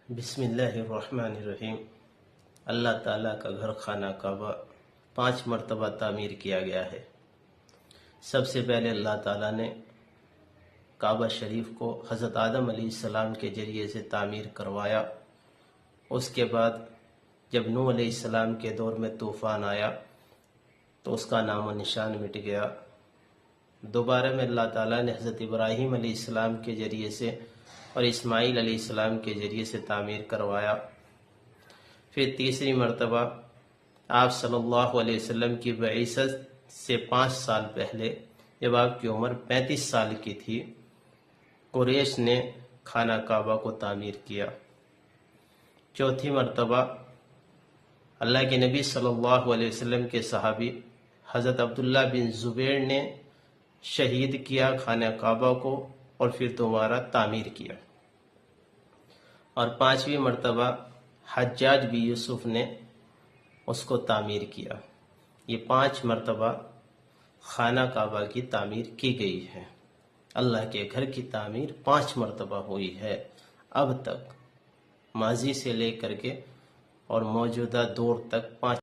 بسم اللہ الرحمن الرحیم۔ اللہ تعالیٰ کا گھر خانہ کعبہ 5 مرتبہ تعمیر کیا گیا ہے۔ سب سے پہلے اللہ تعالیٰ نے کعبہ شریف کو حضرت آدم علیہ السلام کے ذریعے سے تعمیر کروایا۔ اس کے بعد جب نوح علیہ السلام کے دور میں طوفان آیا تو اس کا نام و نشان مٹ گیا۔ دوبارہ میں اللہ تعالیٰ نے حضرت ابراہیم علیہ السلام کے ذریعے سے اور اسماعیل علیہ السلام کے ذریعے سے تعمیر کروایا۔ پھر تیسری مرتبہ آپ صلی اللہ علیہ وسلم کی بعثت سے 5 سال پہلے جب آپ کی عمر 35 سال کی تھی، قریش نے خانہ کعبہ کو تعمیر کیا۔ چوتھی مرتبہ اللہ کے نبی صلی اللہ علیہ وسلم کے صحابی حضرت عبداللہ بن زبیر نے شہید کیا خانہ کعبہ کو اور پھر دوبارہ تعمیر کیا۔ اور 5ویں مرتبہ حجاج بن یوسف نے اس کو تعمیر کیا۔ یہ 5 مرتبہ خانہ کعبہ کی تعمیر کی گئی ہے۔ اللہ کے گھر کی تعمیر 5 مرتبہ ہوئی ہے اب تک، ماضی سے لے کر کے اور موجودہ دور تک 5